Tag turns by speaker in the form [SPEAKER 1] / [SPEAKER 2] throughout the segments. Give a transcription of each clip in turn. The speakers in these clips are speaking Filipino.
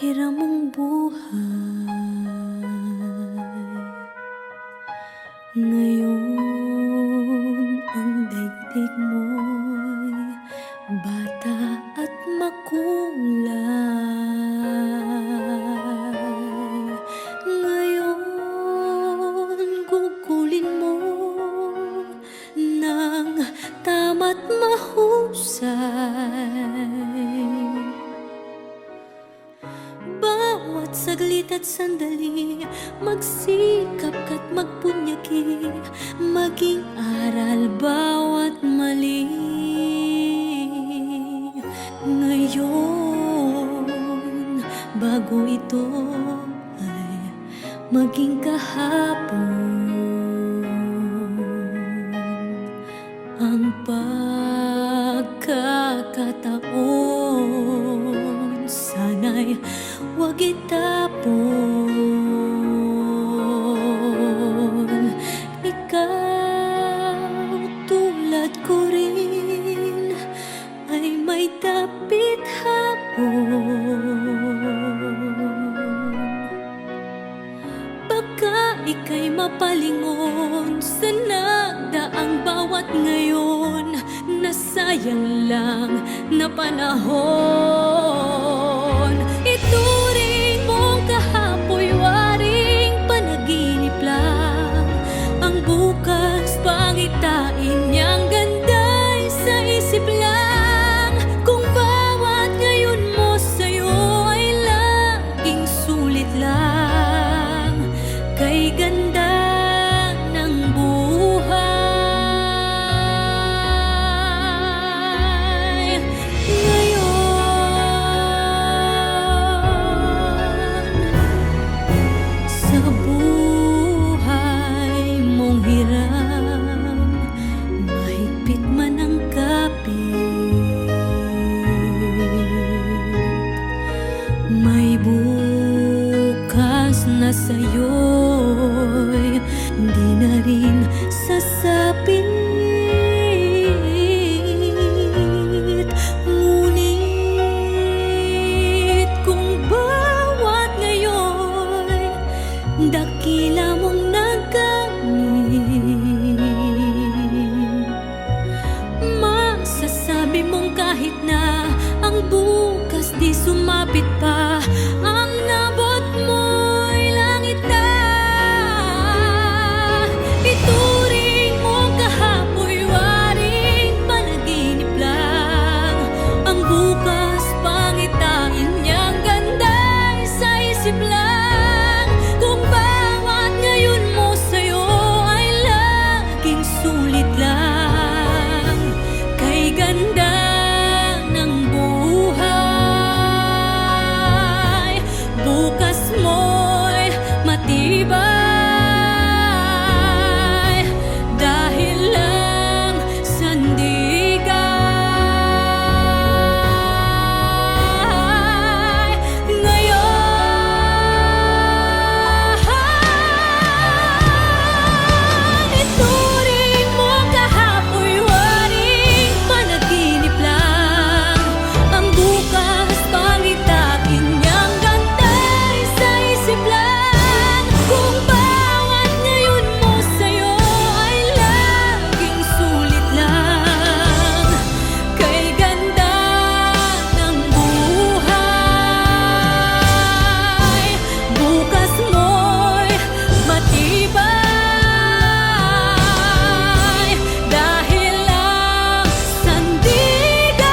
[SPEAKER 1] hiramong buhay. Ngayon ang daigdig mo'y bata at makulay. Ngayon gugulin mo ng tama't mahusay. Bawat saglit at sandali, magsikap ka't magpunyagi, maging aral bawat mali. Ngayon, bago ito ay maging kahapon, ang pagkakataon sana'y huwag itapon. Ikaw tulad ko rin ay may dapit hapon. Baka ika'y mapalingon sa nagdaang bawat ngayon, nasayang lang na panahon. Ituring mong kahapoy waring panaginip lang, ang bukas pangitain niyang ganda'y sa isip lang. Kung bawat ngayon mo sa'yo ay laging sulit lang, kay ganda ng buhay. Ngayon, sa buhay mong hiram, mahigpit man ang kapit, may bukas na sa'yo'y di na rin sasapit. Ngunit kung bawat ngayon'y dakila mong nagamit, masasabi mong kahit na ang bukas di sumapit pa, ang nabot mo'y langit na. Ituring mong kahapoy waring panaginip lang, ang bukas pangitain niyang ganda'y sa isip lang. Kung bawat ngayon mo sa'yo ay laging sulit lang, kay ganda ng buhay. Bukas mo'y matibay dahil lang sandigay. Ngayon, ituring mo kahapoy waring panaginip lang, ang bukas pangitain niyang ganda'y sa isip lang. Kung bawat ngayon mo sa'yo ay laging sulit lang, kay ganda ng buhay. Bukas mo'y matibay dahil lang sandigay.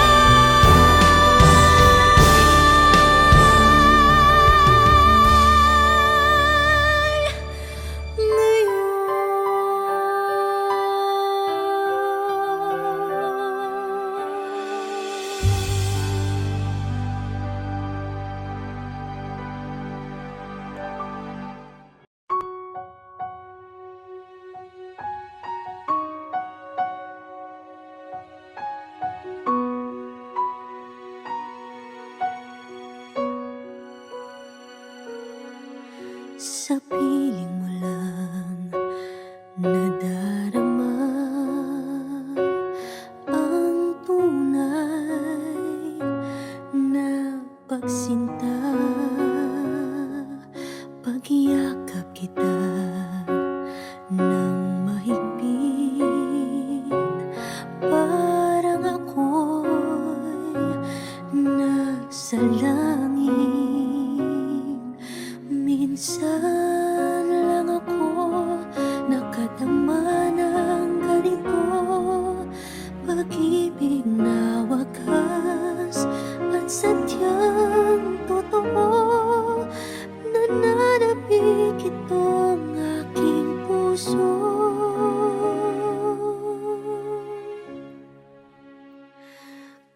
[SPEAKER 1] Sa piling mo lang nadarama ang tunay na pagsinta. Minsan lang ako nakadama ng ganito, pag-ibig na wakas at sadyang totoo. Nananabik itong aking puso.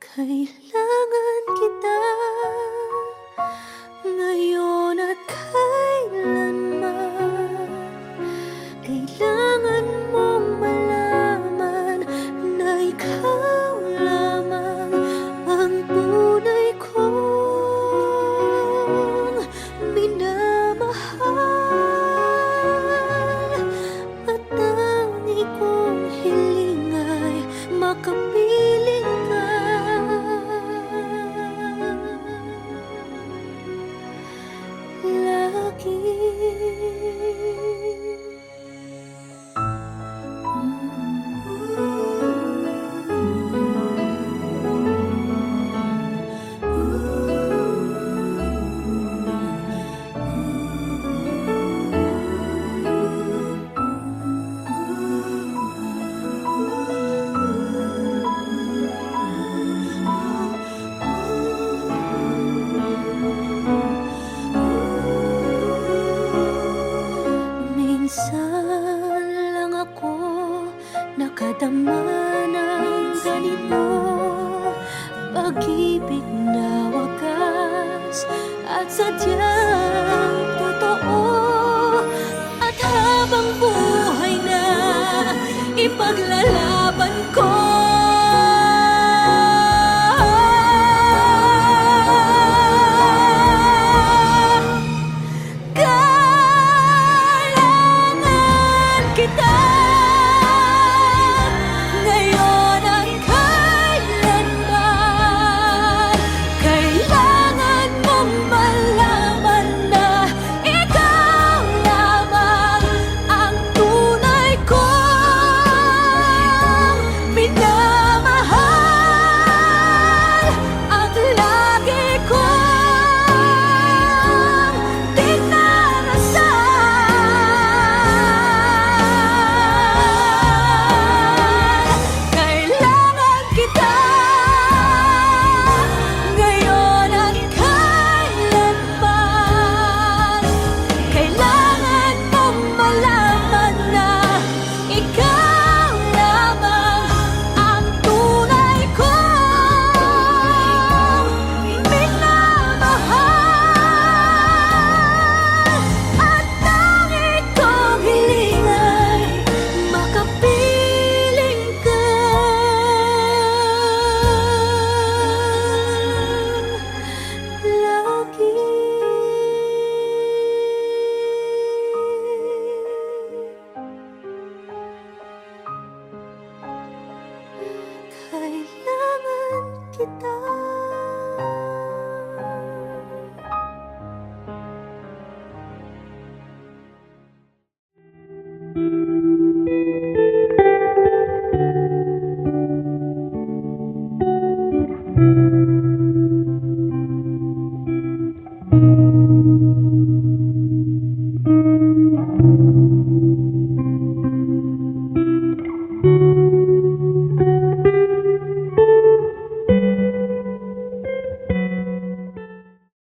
[SPEAKER 1] Kailangan kita ngayon at kailanman. Kailangan mong malaman na ikaw lamang ang tunay kong minamahal. At tangi kong hiling ay makapiling ka lagi. Minsan lang ako nakadama ng ganito, pag-ibig na wakas at sadyang totoo. At habang buhay na ipaglaban